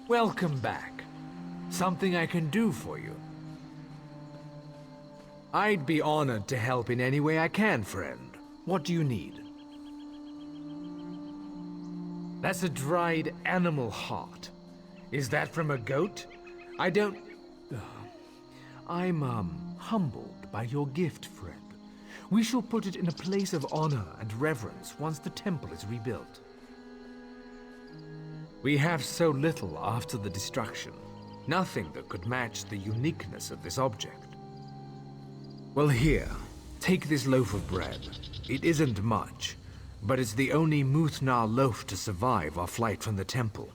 Welcome back. Something I can do for you? I'd be honored to help in any way I can, friend. What do you need? That's a dried animal heart. Is that from a goat? I don't... I'm, humbled by your gift, friend. We shall put it in a place of honor and reverence once the temple is rebuilt. We have so little after the destruction. Nothing that could match the uniqueness of this object. Well, here, take this loaf of bread. It isn't much, but it's the only Muthnar loaf to survive our flight from the temple.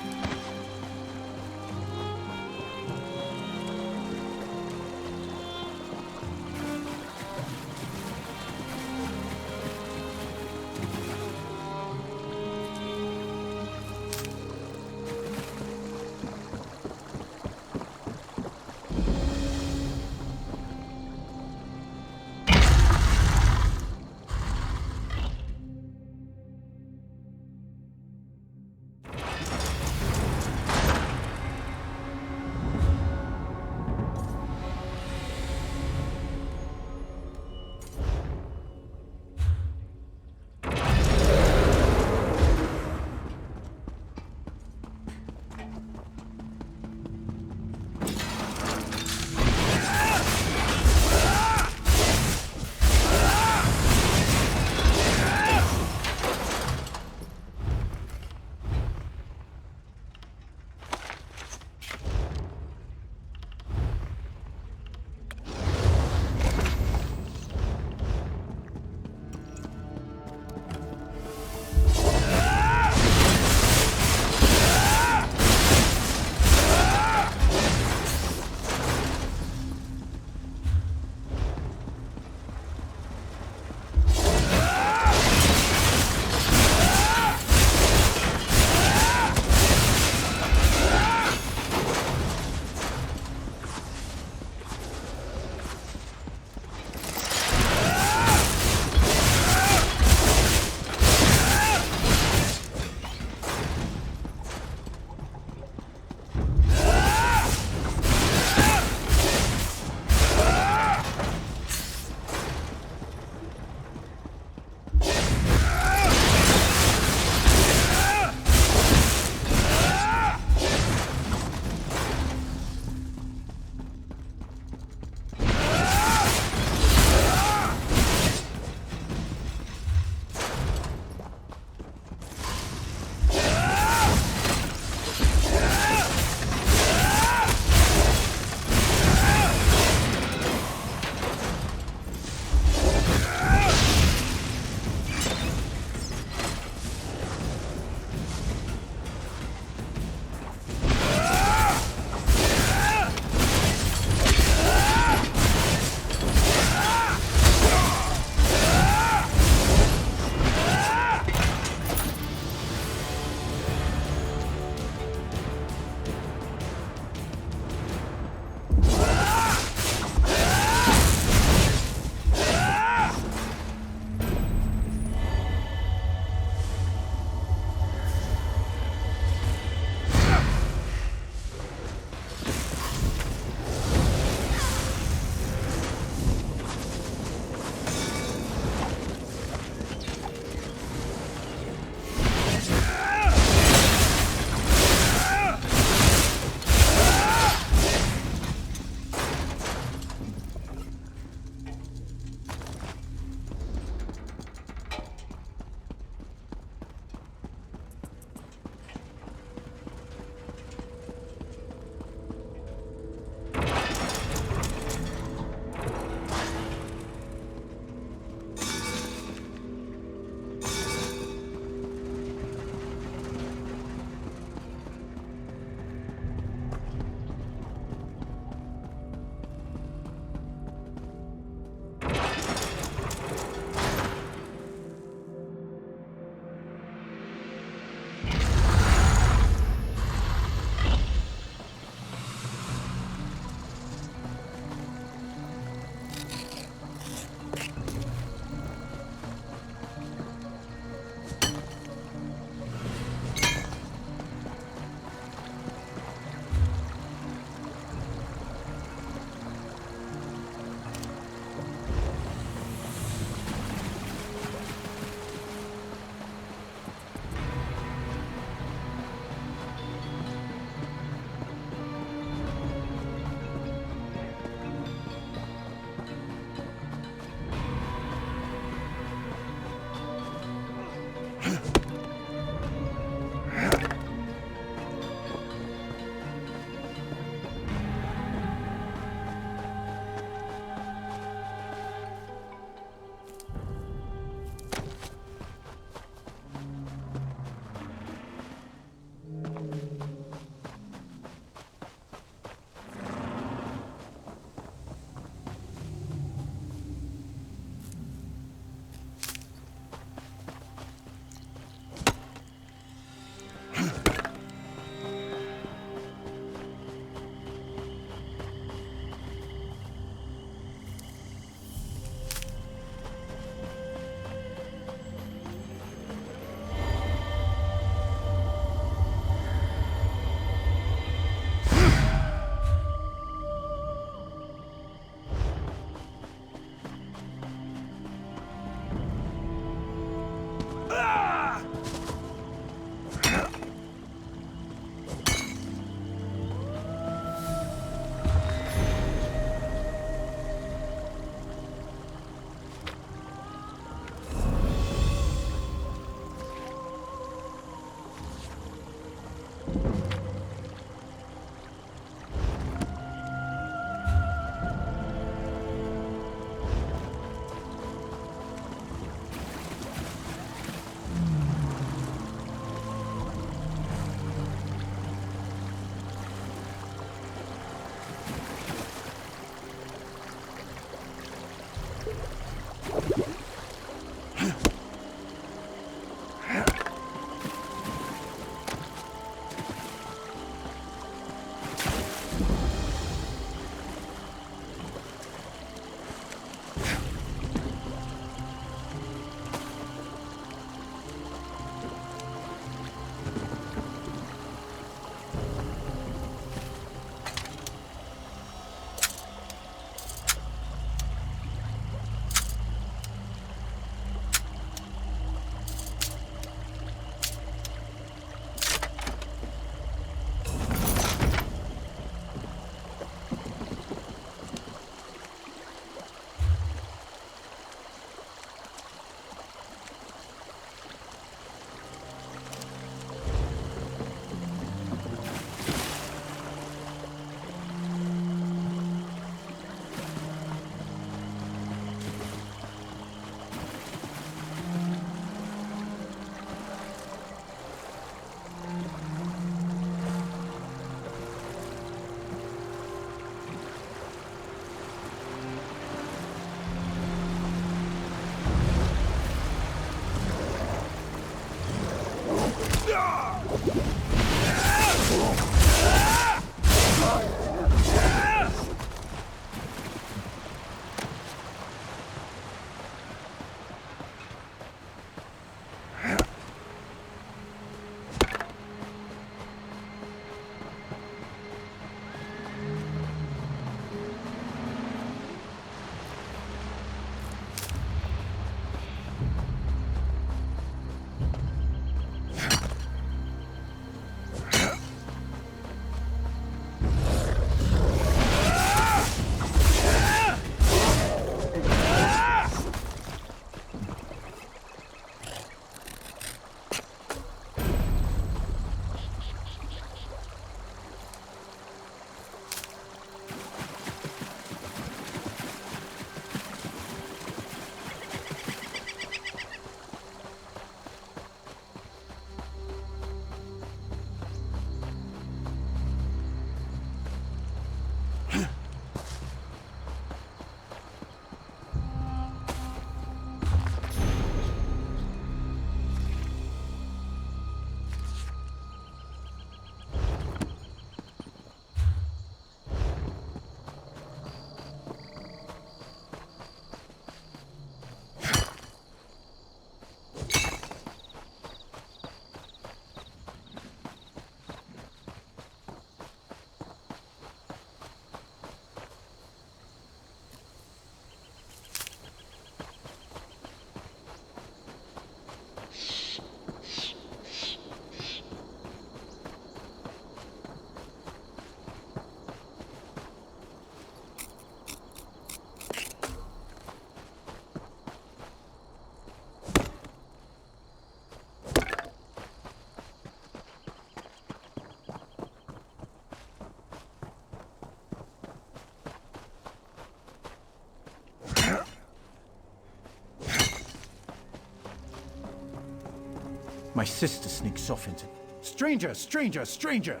My sister sneaks off into... Stranger! Stranger! Stranger!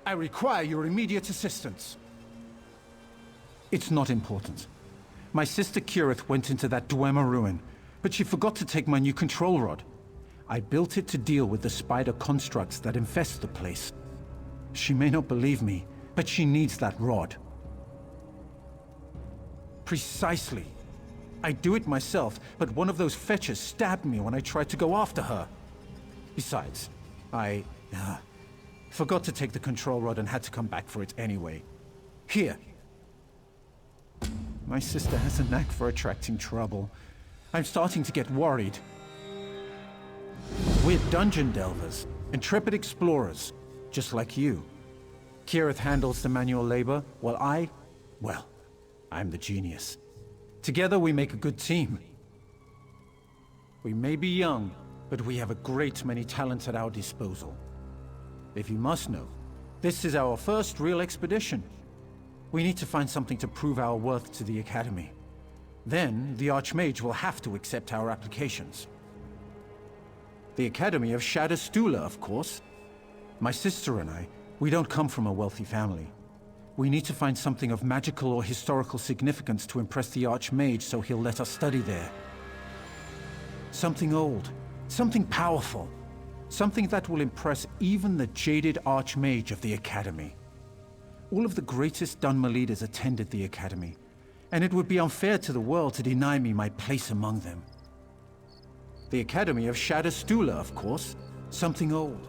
I require your immediate assistance. It's not important. My sister Kirith went into that Dwemer ruin, but she forgot to take my new control rod. I built it to deal with the spider constructs that infest the place. She may not believe me, but she needs that rod. Precisely. I do it myself, but one of those fetchers stabbed me when I tried to go after her. Besides, I forgot to take the control rod and had to come back for it anyway. Here. My sister has a knack for attracting trouble. I'm starting to get worried. We're dungeon delvers, intrepid explorers, just like you. Kirith handles the manual labor, while I'm the genius. Together we make a good team. We may be young, but we have a great many talents at our disposal. If you must know, this is our first real expedition. We need to find something to prove our worth to the Academy. Then, the Archmage will have to accept our applications. The Academy of Shadowstula, of course. My sister and I, we don't come from a wealthy family. We need to find something of magical or historical significance to impress the Archmage so he'll let us study there. Something old, something powerful, something that will impress even the jaded Archmage of the Academy. All of the greatest Dunmer leaders attended the Academy, and it would be unfair to the world to deny me my place among them. The Academy of Shadowstula, of course, something old.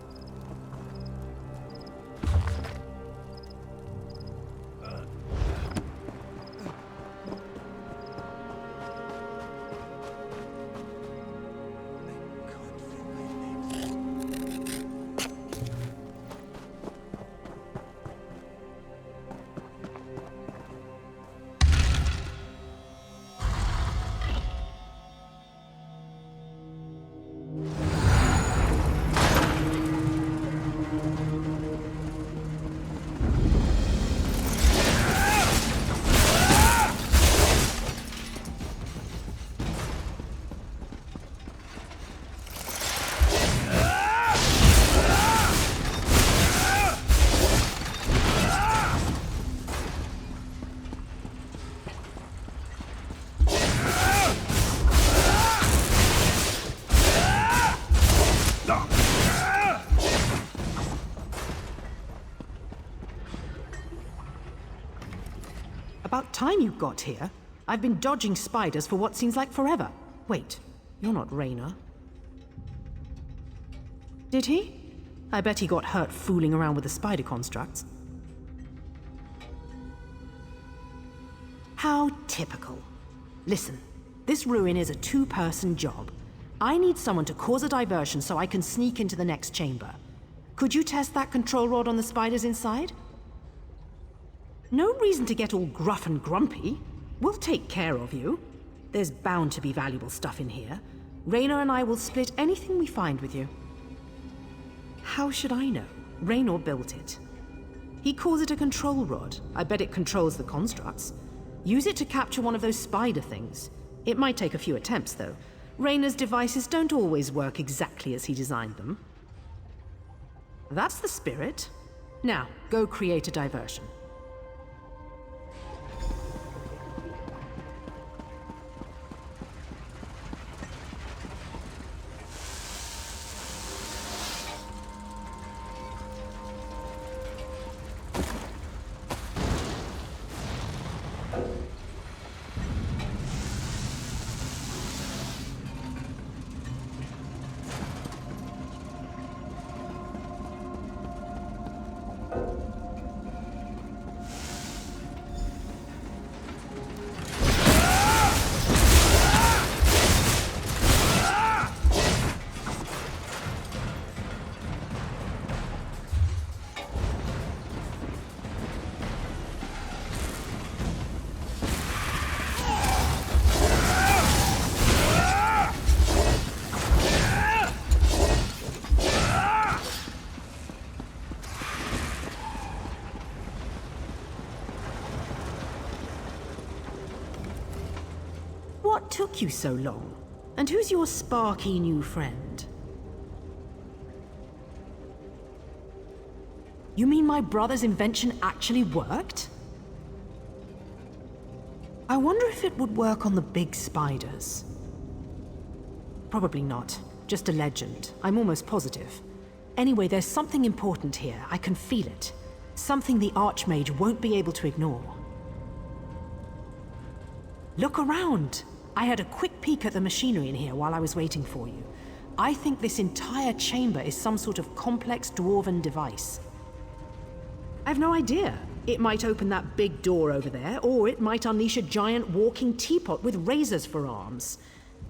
About time you got here. I've been dodging spiders for what seems like forever. Wait, you're not Raynor. Did he? I bet he got hurt fooling around with the spider constructs. How typical. Listen, this ruin is a two-person job. I need someone to cause a diversion so I can sneak into the next chamber. Could you test that control rod on the spiders inside? No reason to get all gruff and grumpy. We'll take care of you. There's bound to be valuable stuff in here. Raynor and I will split anything we find with you. How should I know? Raynor built it. He calls it a control rod. I bet it controls the constructs. Use it to capture one of those spider things. It might take a few attempts, though. Raynor's devices don't always work exactly as he designed them. That's the spirit. Now, go create a diversion. What took you so long? And who's your sparky new friend? You mean my brother's invention actually worked? I wonder if it would work on the big spiders. Probably not. Just a legend. I'm almost positive. Anyway, there's something important here. I can feel it. Something the Archmage won't be able to ignore. Look around! I had a quick peek at the machinery in here while I was waiting for you. I think this entire chamber is some sort of complex dwarven device. I've no idea. It might open that big door over there, or it might unleash a giant walking teapot with razors for arms.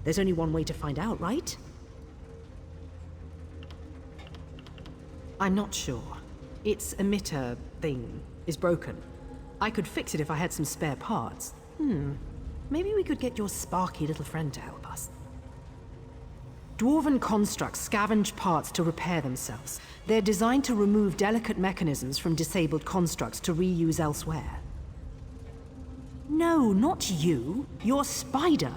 There's only one way to find out, right? I'm not sure. Its emitter thing is broken. I could fix it if I had some spare parts. Maybe we could get your sparky little friend to help us. Dwarven constructs scavenge parts to repair themselves. They're designed to remove delicate mechanisms from disabled constructs to reuse elsewhere. No, not you. Your spider.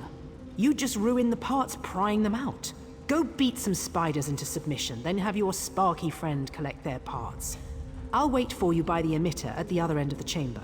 You just ruined the parts prying them out. Go beat some spiders into submission, then have your sparky friend collect their parts. I'll wait for you by the emitter at the other end of the chamber.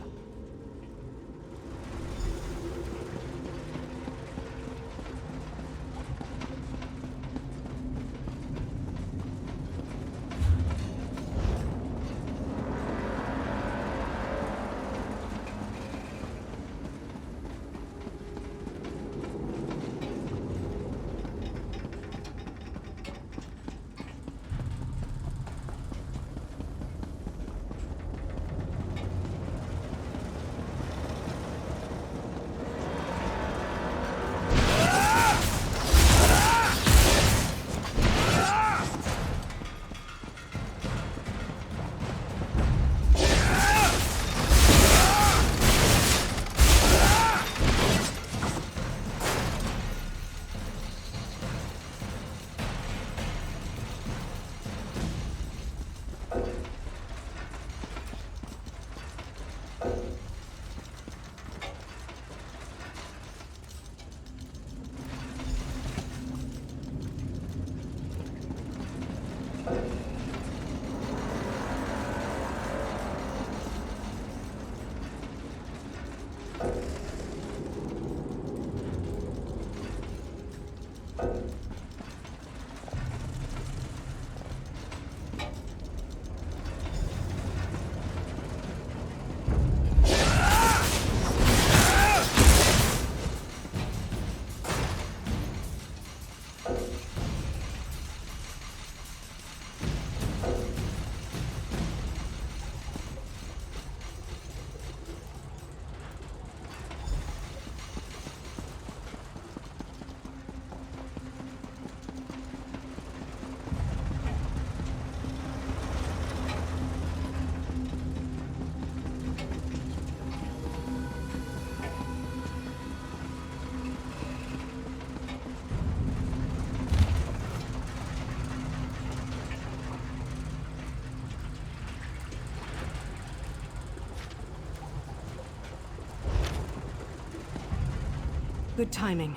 Good timing.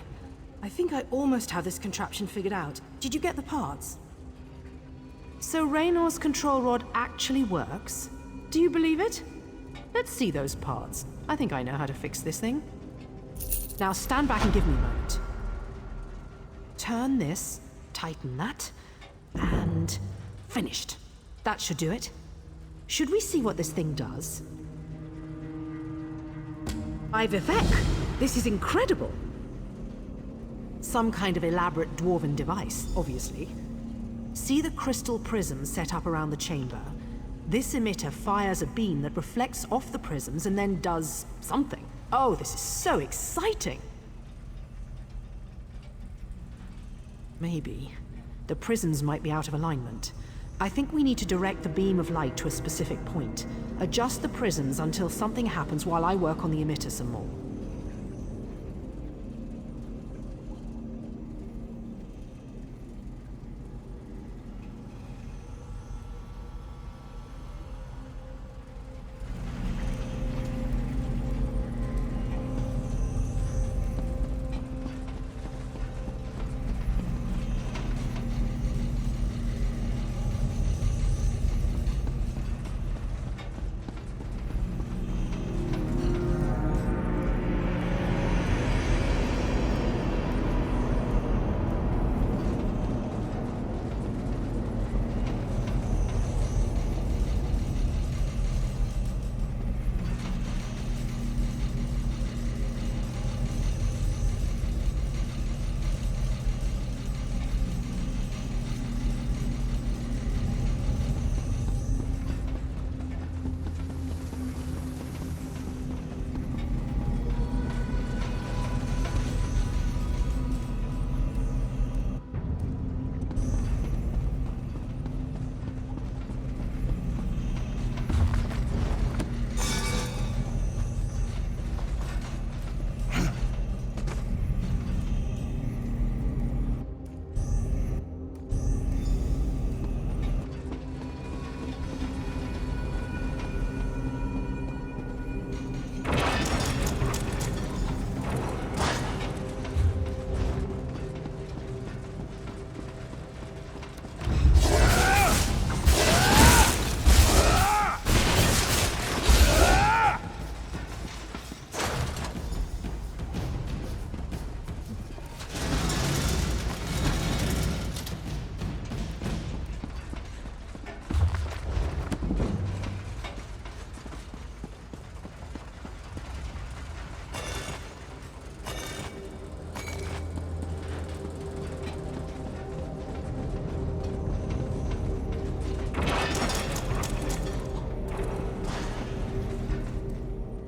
I think I almost have this contraption figured out. Did you get the parts? So Raynor's control rod actually works? Do you believe it? Let's see those parts. I think I know how to fix this thing. Now stand back and give me a moment. Turn this, tighten that, and finished. That should do it. Should we see what this thing does? By Vivek! This is incredible! Some kind of elaborate dwarven device, obviously. See the crystal prisms set up around the chamber? This emitter fires a beam that reflects off the prisms and then does something. Oh, this is so exciting! Maybe. The prisms might be out of alignment. I think we need to direct the beam of light to a specific point. Adjust the prisms until something happens while I work on the emitter some more.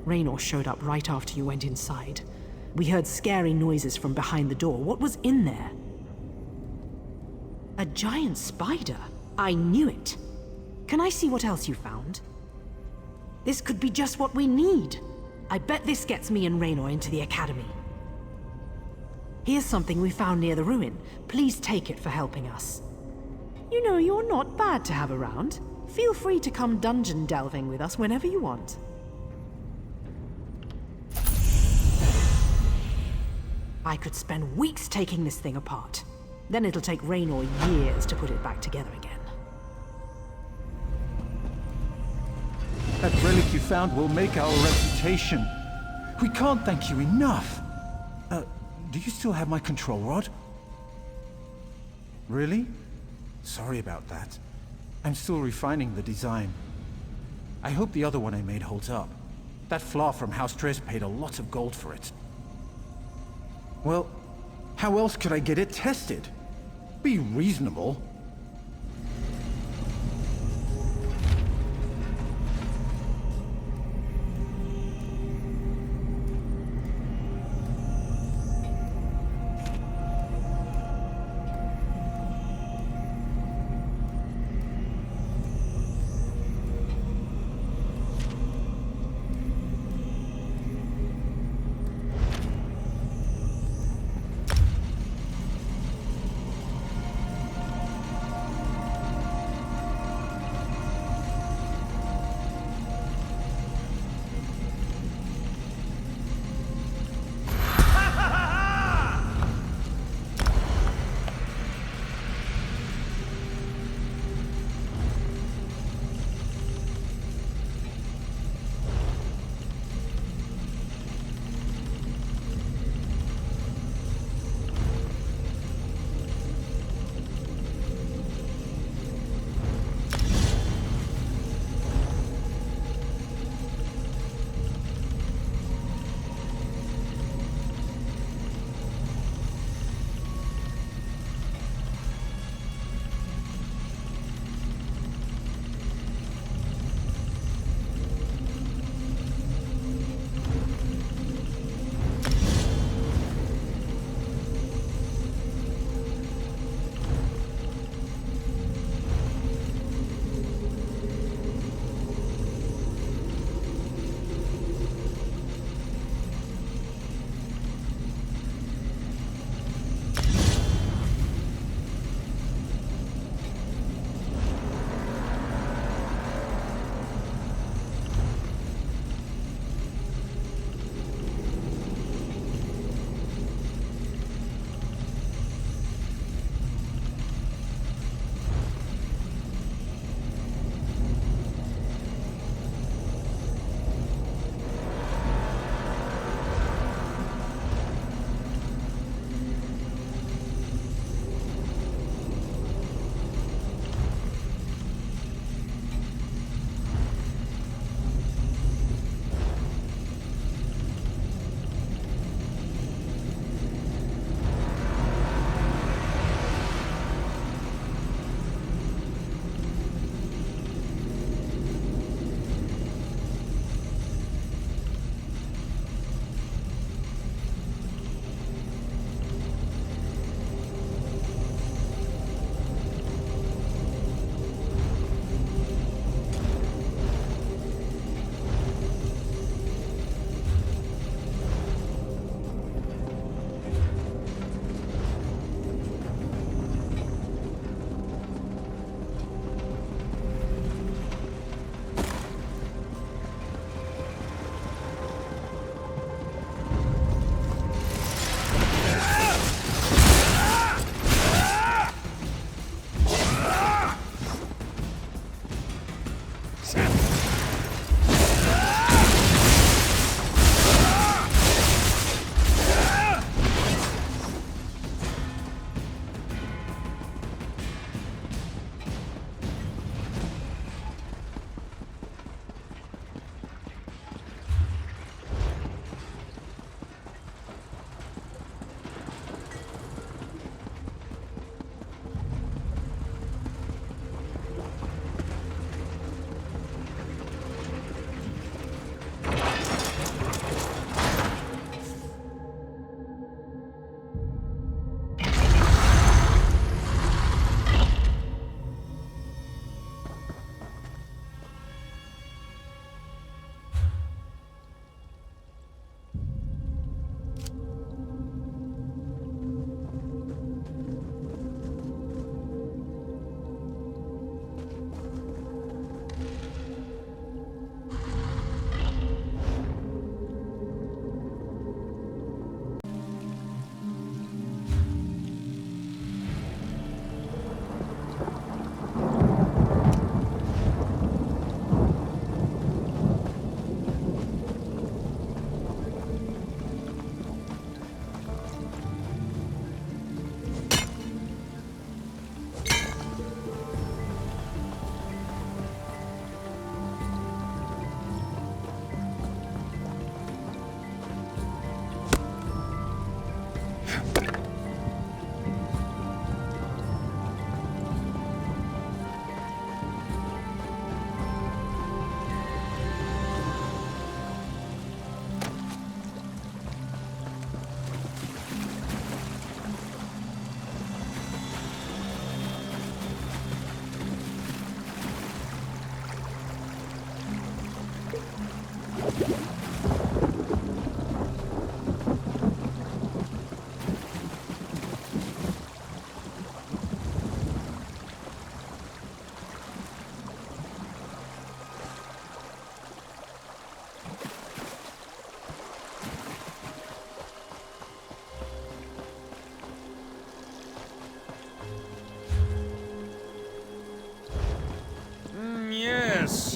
Raynor showed up right after you went inside. We heard scary noises from behind the door. What was in there? A giant spider. I knew it. Can I see what else you found? This could be just what we need. I bet this gets me and Raynor into the academy. Here's something we found near the ruin. Please take it for helping us. You know, you're not bad to have around. Feel free to come dungeon delving with us whenever you want. I could spend weeks taking this thing apart. Then it'll take Raynor years to put it back together again. That relic you found will make our reputation. We can't thank you enough. Do you still have my control rod? Really? Sorry about that. I'm still refining the design. I hope the other one I made holds up. That flaw from House Triss paid a lot of gold for it. Well, how else could I get it tested? Be reasonable.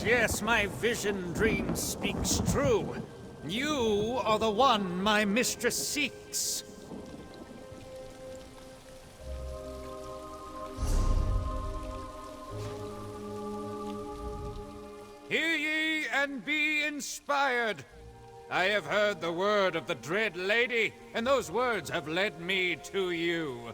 Yes, my vision dream speaks true. You are the one my mistress seeks. Hear ye and be inspired. I have heard the word of the Dread Lady, and those words have led me to you.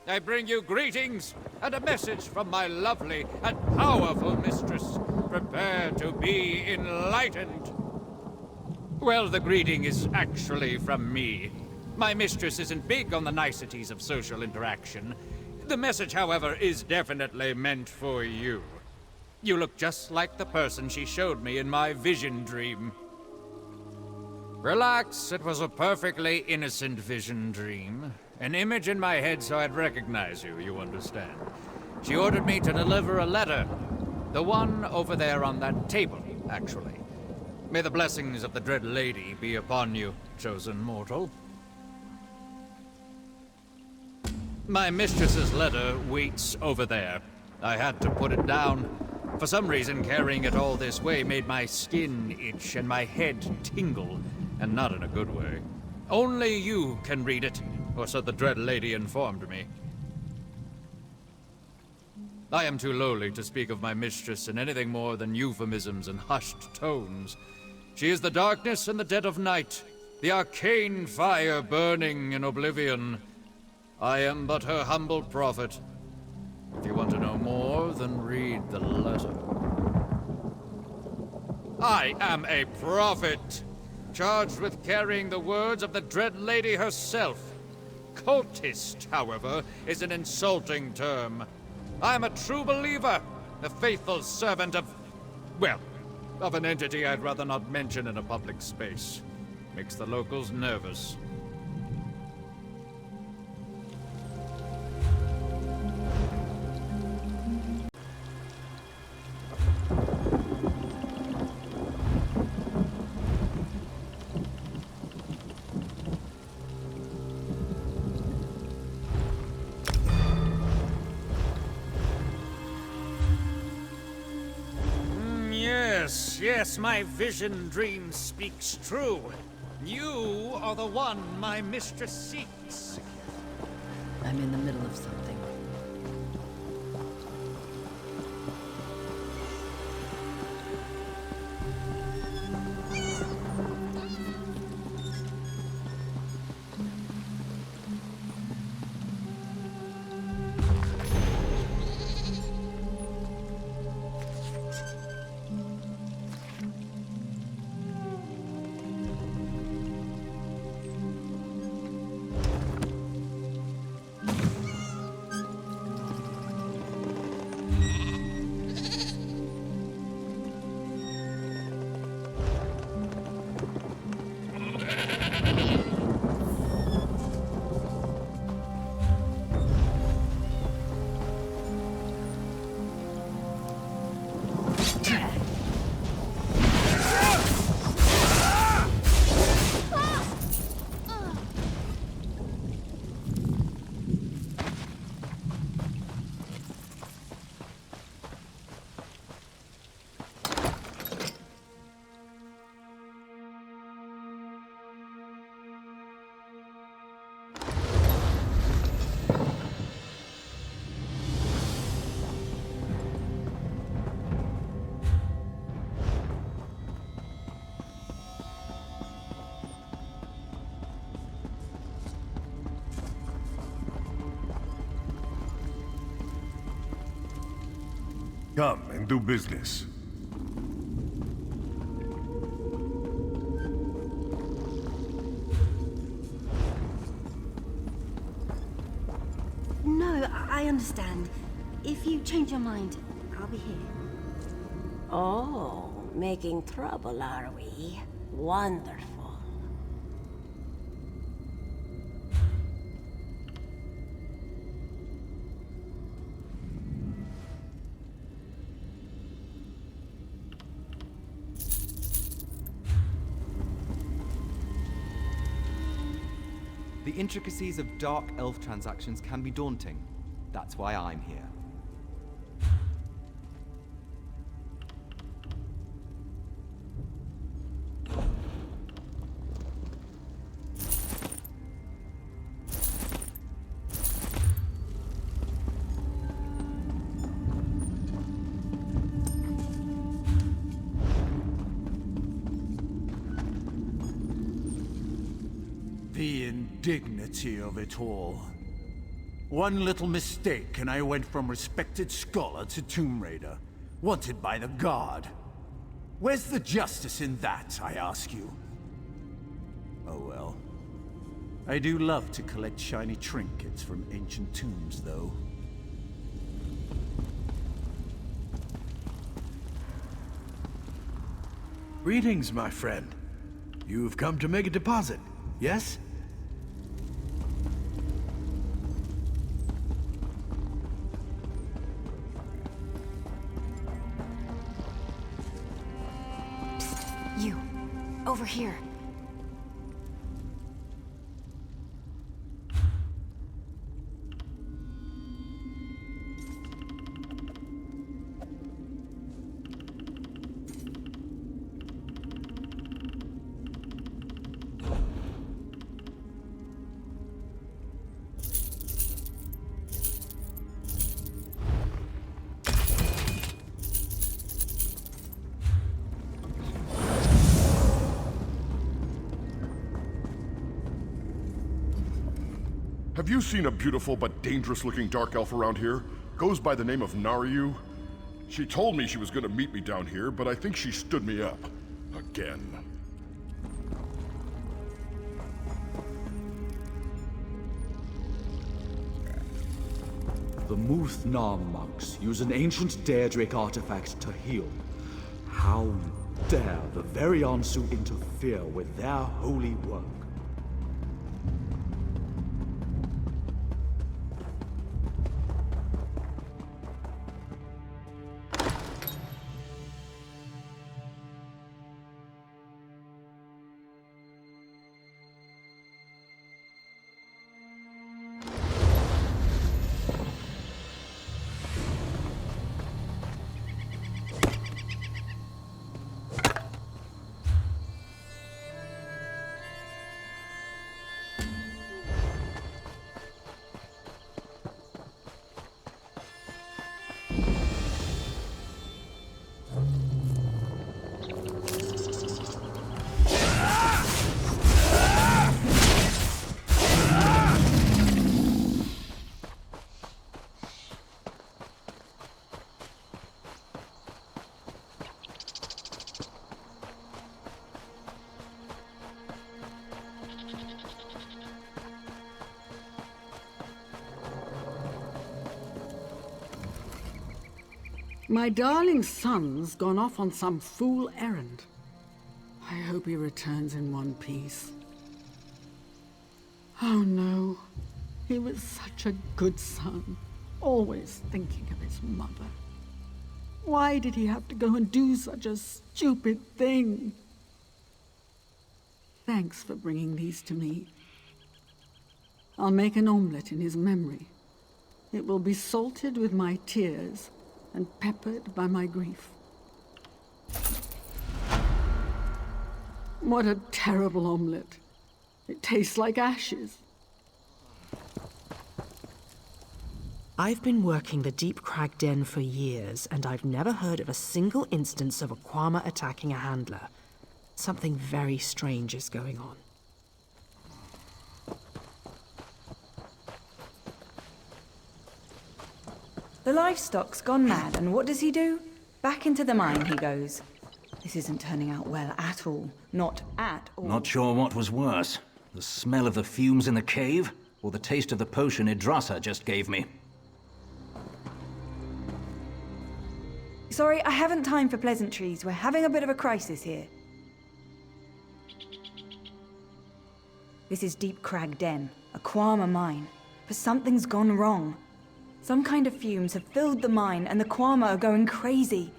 I bring you greetings and a message from my lovely and powerful mistress. Prepare to be enlightened. Well, the greeting is actually from me. My mistress isn't big on the niceties of social interaction. The message, however, is definitely meant for you. You look just like the person she showed me in my vision dream. Relax, it was a perfectly innocent vision dream. An image in my head so I'd recognize you, you understand. She ordered me to deliver a letter. The one over there on that table, actually. May the blessings of the Dread Lady be upon you, chosen mortal. My mistress's letter waits over there. I had to put it down. For some reason, carrying it all this way made my skin itch and my head tingle, and not in a good way. Only you can read it, or so the Dread Lady informed me. I am too lowly to speak of my mistress in anything more than euphemisms and hushed tones. She is the darkness and the dead of night, the arcane fire burning in oblivion. I am but her humble prophet. If you want to know more, then read the letter. I am a prophet, charged with carrying the words of the Dread Lady herself. Cultist, however, is an insulting term. I am a true believer, a faithful servant of, well, of an entity I'd rather not mention in a public space. Makes the locals nervous. Yes, my vision dream speaks true. You are the one my mistress seeks. I'm in the middle of something. Come and do business. No, I understand. If you change your mind, I'll be here. Oh, making trouble, are we? Wonderful. The intricacies of dark elf transactions can be daunting. That's why I'm here. The indignity of it all. One little mistake and I went from respected scholar to tomb raider, wanted by the Guard. Where's the justice in that, I ask you? Oh well. I do love to collect shiny trinkets from ancient tombs, though. Greetings, my friend. You've come to make a deposit, yes? You. Over here. Have you seen a beautiful but dangerous-looking dark elf around here? Goes by the name of Naryu. She told me she was gonna meet me down here, but I think she stood me up. Again. The Muth-Nam monks use an ancient Daedric artifact to heal. How dare the very Ansu interfere with their holy work? My darling son's gone off on some fool errand. I hope he returns in one piece. Oh no, he was such a good son, always thinking of his mother. Why did he have to go and do such a stupid thing? Thanks for bringing these to me. I'll make an omelette in his memory. It will be salted with my tears and peppered by my grief. What a terrible omelette. It tastes like ashes. I've been working the Deep Crag Den for years, and I've never heard of a single instance of a Kwama attacking a handler. Something very strange is going on. The livestock's gone mad, and what does he do? Back into the mine he goes. This isn't turning out well at all. Not at all. Not sure what was worse. The smell of the fumes in the cave, or the taste of the potion Idrasa just gave me. Sorry, I haven't time for pleasantries. We're having a bit of a crisis here. This is Deep Crag Den, a Quama mine. But something's gone wrong. Some kind of fumes have filled the mine and the Quama are going crazy.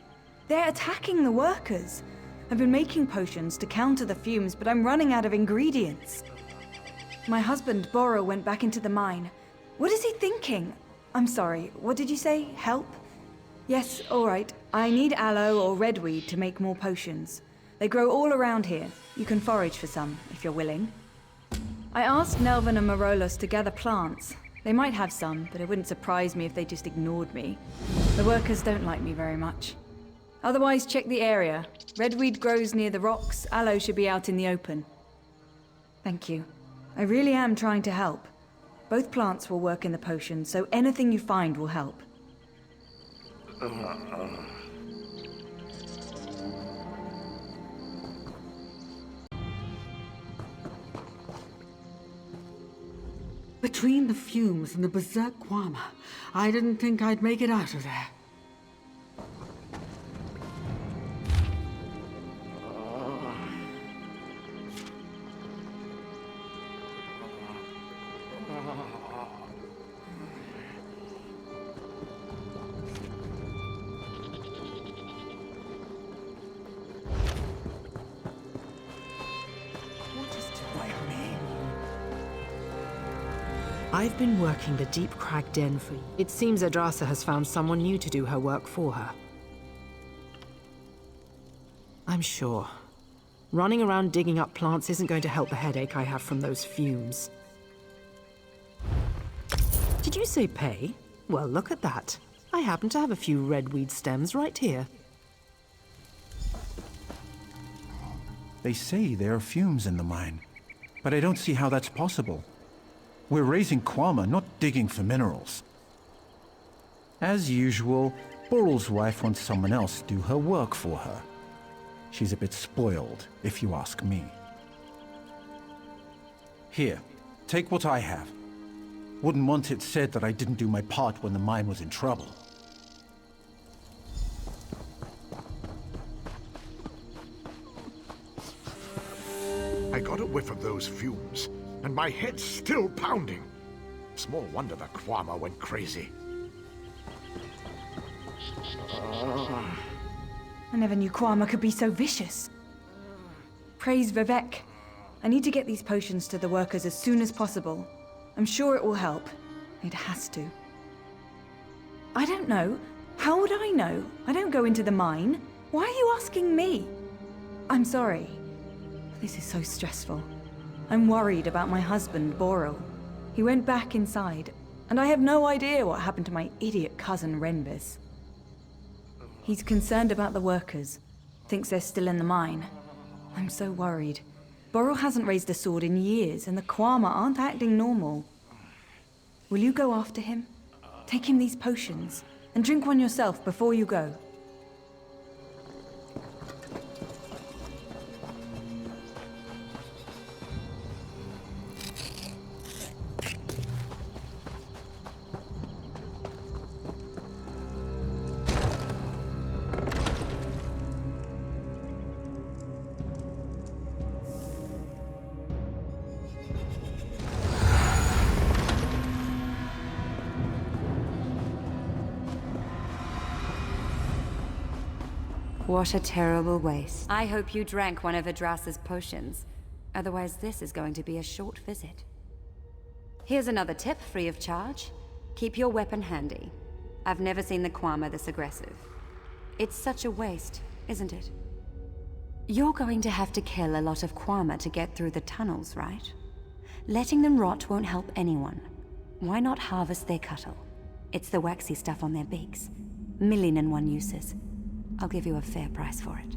They're attacking the workers. I've been making potions to counter the fumes, but I'm running out of ingredients. My husband, Boro, went back into the mine. What is he thinking? I'm sorry, what did you say? Help? Yes, all right. I need aloe or redweed to make more potions. They grow all around here. You can forage for some, if you're willing. I asked Nelvin and Marolos to gather plants. They might have some, but it wouldn't surprise me if they just ignored me. The workers don't like me very much. Otherwise, check the area. Redweed grows near the rocks. Aloe should be out in the open. Thank you. I really am trying to help. Both plants will work in the potion, so anything you find will help. Between the fumes and the berserk Quama, I didn't think I'd make it out of there. I've been working the Deep Crag Den for you. It seems Adrasa has found someone new to do her work for her. I'm sure. Running around digging up plants isn't going to help the headache I have from those fumes. Did you say pay? Well, look at that. I happen to have a few redweed stems right here. They say there are fumes in the mine, but I don't see how that's possible. We're raising Quama, not digging for minerals. As usual, Boral's wife wants someone else to do her work for her. She's a bit spoiled, if you ask me. Here, take what I have. Wouldn't want it said that I didn't do my part when the mine was in trouble. I got a whiff of those fumes, and my head's still pounding. Small wonder the Quama went crazy. I never knew Quama could be so vicious. Praise Vivek. I need to get these potions to the workers as soon as possible. I'm sure it will help. It has to. I don't know. How would I know? I don't go into the mine. Why are you asking me? I'm sorry. This is so stressful. I'm worried about my husband, Boro. He went back inside, and I have no idea what happened to my idiot cousin, Renbis. He's concerned about the workers. Thinks they're still in the mine. I'm so worried. Boro hasn't raised a sword in years, and the Quama aren't acting normal. Will you go after him? Take him these potions, and drink one yourself before you go. What a terrible waste. I hope you drank one of Adrasa's potions. Otherwise, this is going to be a short visit. Here's another tip, free of charge. Keep your weapon handy. I've never seen the Quama this aggressive. It's such a waste, isn't it? You're going to have to kill a lot of Quama to get through the tunnels, right? Letting them rot won't help anyone. Why not harvest their cuttle? It's the waxy stuff on their beaks. 1,000,001 uses. I'll give you a fair price for it.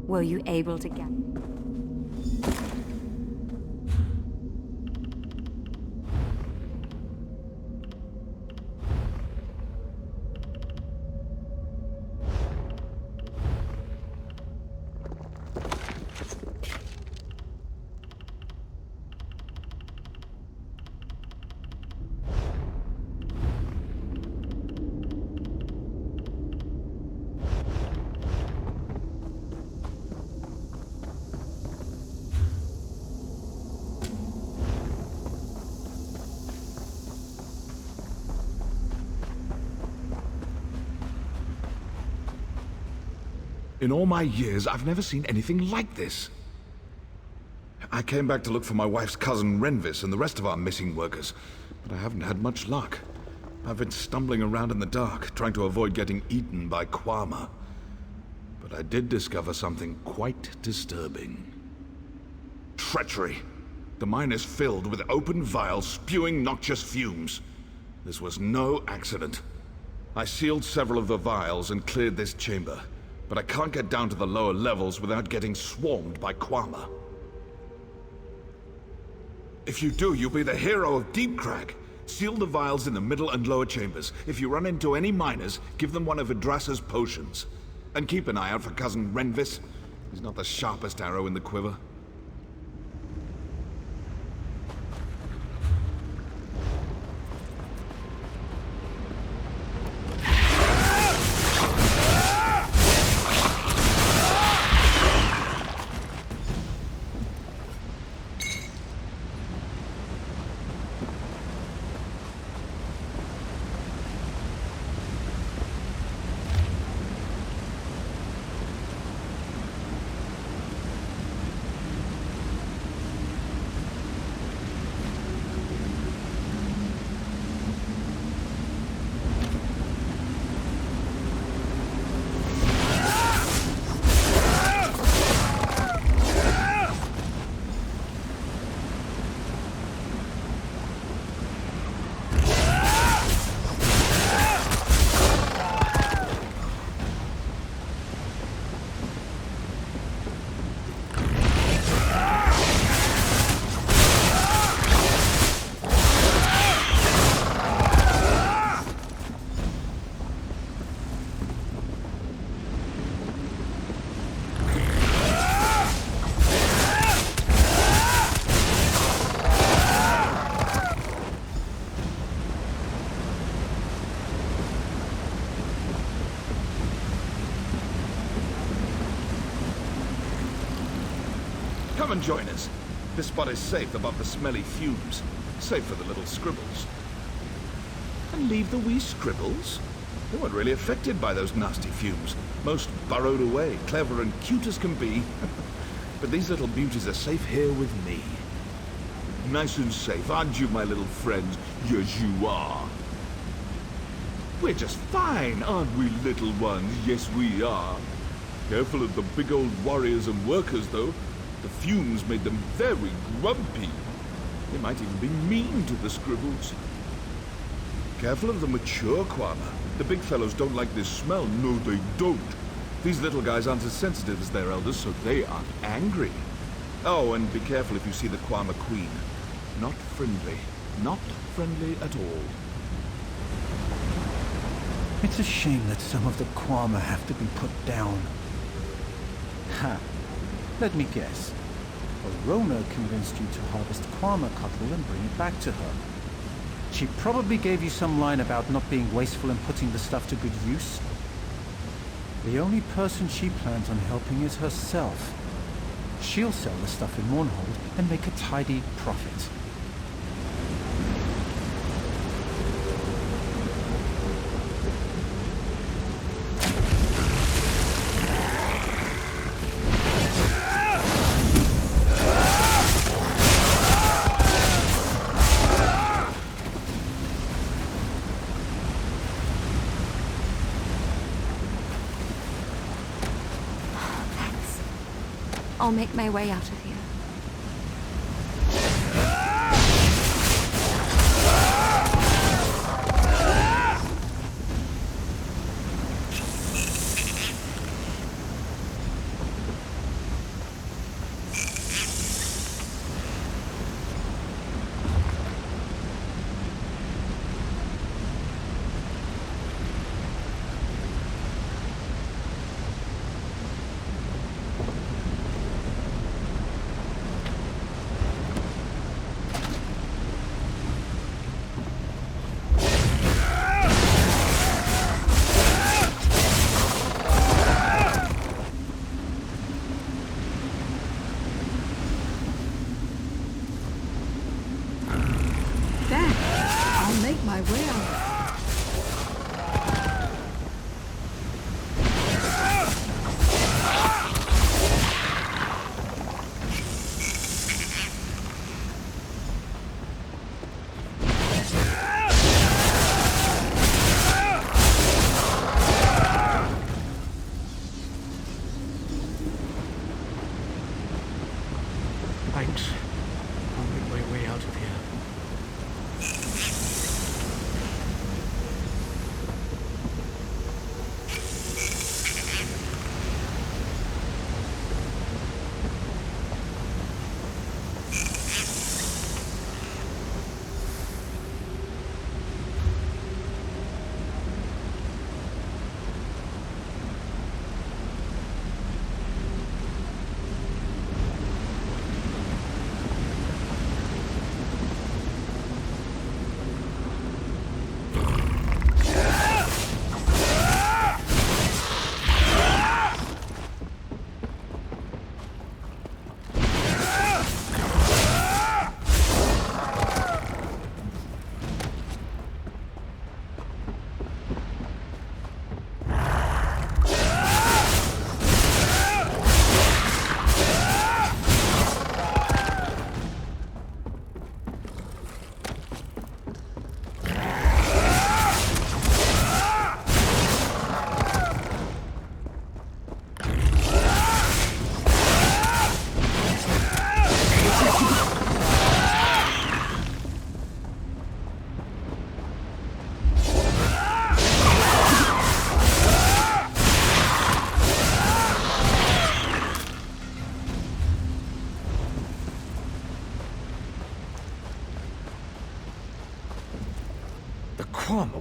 Were you able to get... In all my years, I've never seen anything like this. I came back to look for my wife's cousin Renvis and the rest of our missing workers, but I haven't had much luck. I've been stumbling around in the dark, trying to avoid getting eaten by Kwama. But I did discover something quite disturbing. Treachery. The mine is filled with open vials spewing noxious fumes. This was no accident. I sealed several of the vials and cleared this chamber, but I can't get down to the lower levels without getting swarmed by Kwama. If you do, you'll be the hero of Deep Crag. Seal the vials in the middle and lower chambers. If you run into any miners, give them one of Idrasa's potions. And keep an eye out for Cousin Renvis. He's not the sharpest arrow in the quiver. Come and join us. This spot is safe above the smelly fumes. Safe for the little scribbles. And leave the wee scribbles? They weren't really affected by those nasty fumes. Most burrowed away, clever and cute as can be. But these little beauties are safe here with me. Nice and safe, aren't you, my little friends? Yes, you are. We're just fine, aren't we, little ones? Yes, we are. Careful of the big old warriors and workers, though. The fumes made them very grumpy. They might even be mean to the scribbles. Careful of the mature Kwama. The big fellows don't like this smell. No, they don't. These little guys aren't as sensitive as their elders, so they aren't angry. Oh, and be careful if you see the Kwama Queen. Not friendly. Not friendly at all. It's a shame that some of the Kwama have to be put down. Ha! Let me guess. Arona convinced you to harvest Kwama cotton and bring it back to her. She probably gave you some line about not being wasteful and putting the stuff to good use. The only person she plans on helping is herself. She'll sell the stuff in Mournhold and make a tidy profit. I'll make my way out of here.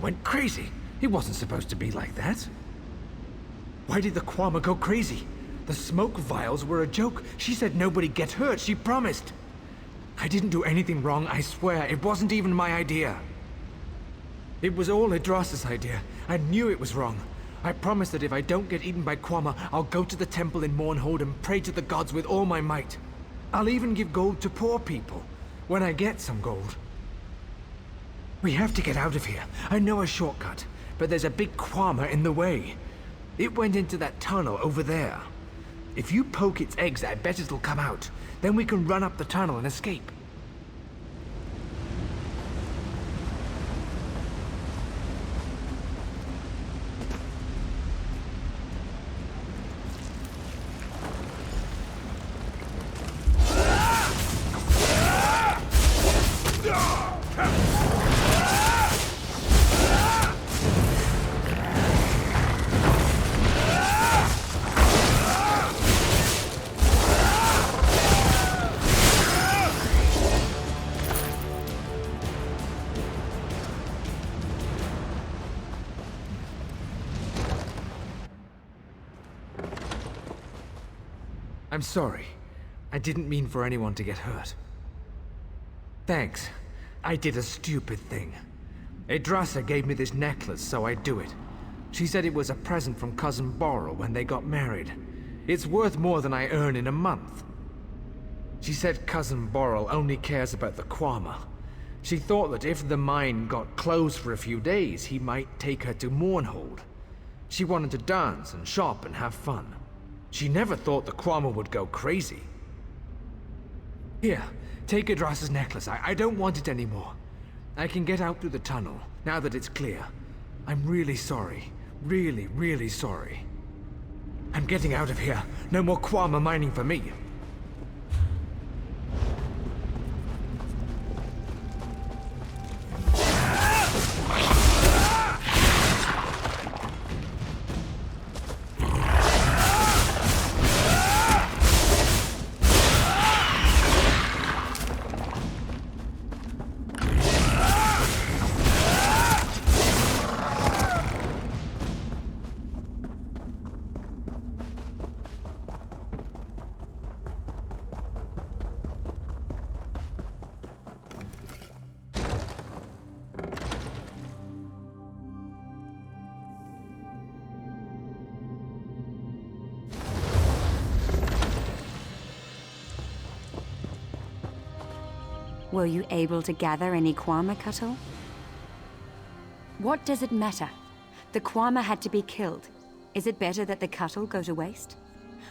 went crazy. It wasn't supposed to be like that. Why did the Kwama go crazy? The smoke vials were a joke. She said nobody'd get hurt. She promised. I didn't do anything wrong, I swear. It wasn't even my idea. It was all Idras's idea. I knew it was wrong. I promised that if I don't get eaten by Kwama, I'll go to the temple in Mournhold and pray to the gods with all my might. I'll even give gold to poor people, when I get some gold. We have to get out of here. I know a shortcut, but there's a big Kwama in the way. It went into that tunnel over there. If you poke its eggs, I bet it'll come out. Then we can run up the tunnel and escape. I'm sorry. I didn't mean for anyone to get hurt. Thanks. I did a stupid thing. Idrasa gave me this necklace, so I'd do it. She said it was a present from Cousin Boral when they got married. It's worth more than I earn in a month. She said Cousin Boral only cares about the Kwama. She thought that if the mine got closed for a few days, he might take her to Mournhold. She wanted to dance and shop and have fun. She never thought the Kwama would go crazy. Here, take Idrasa's necklace. I don't want it anymore. I can get out through the tunnel, now that it's clear. I'm really sorry. Really, really sorry. I'm getting out of here. No more Kwama mining for me. Were you able to gather any Kwama cattle? What does it matter? The Kwama had to be killed. Is it better that the cattle go to waste?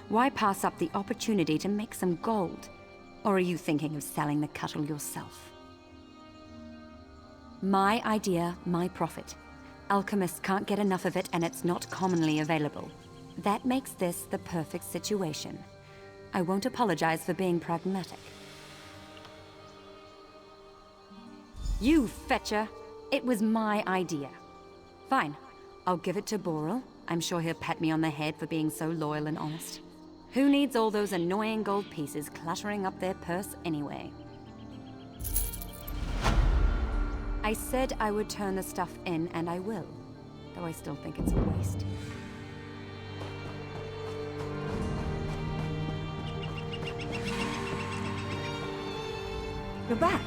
Why pass up the opportunity to make some gold? Or are you thinking of selling the cattle yourself? My idea, my profit. Alchemists can't get enough of it and it's not commonly available. That makes this the perfect situation. I won't apologize for being pragmatic. You fetcher! It was my idea. Fine. I'll give it to Boral. I'm sure he'll pat me on the head for being so loyal and honest. Who needs all those annoying gold pieces cluttering up their purse anyway? I said I would turn the stuff in, and I will. Though I still think it's a waste. You're back.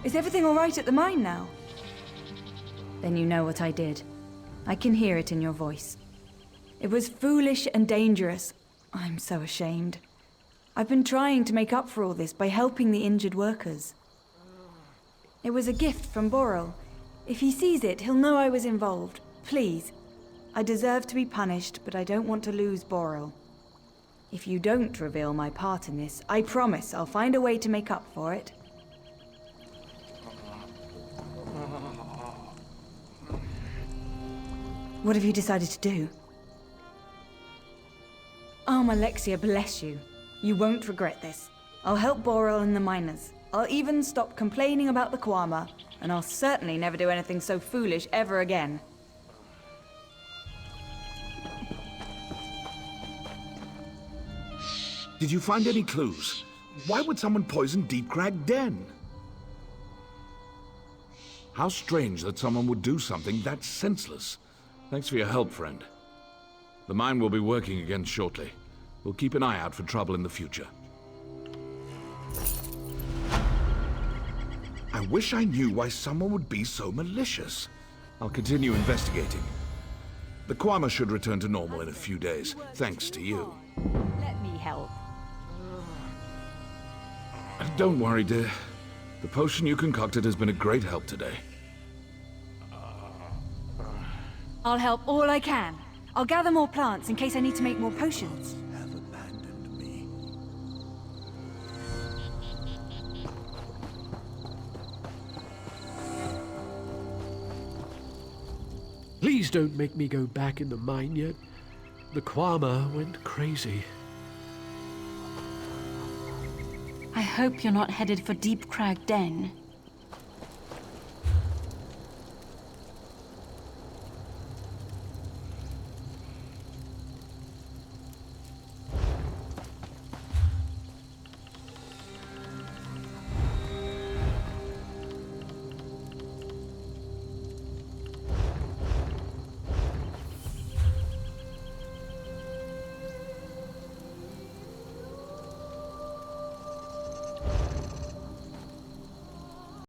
Is everything all right at the mine now? Then you know what I did. I can hear it in your voice. It was foolish and dangerous. I'm so ashamed. I've been trying to make up for all this by helping the injured workers. It was a gift from Boral. If he sees it, he'll know I was involved. Please. I deserve to be punished, but I don't want to lose Boral. If you don't reveal my part in this, I promise I'll find a way to make up for it. What have you decided to do? Alexia, bless you. You won't regret this. I'll help Boral and the miners. I'll even stop complaining about the Kwama, and I'll certainly never do anything so foolish ever again. Did you find any clues? Why would someone poison Deep Crag Den? How strange that someone would do something that senseless. Thanks for your help, friend. The mine will be working again shortly. We'll keep an eye out for trouble in the future. I wish I knew why someone would be so malicious. I'll continue investigating. The Kwama should return to normal in a few days, thanks to you. Let me help. Don't worry, dear. The potion you concocted has been a great help today. I'll help all I can. I'll gather more plants in case I need to make more potions. Please don't make me go back in the mine yet. The Kwama went crazy. I hope you're not headed for Deep Crag Den.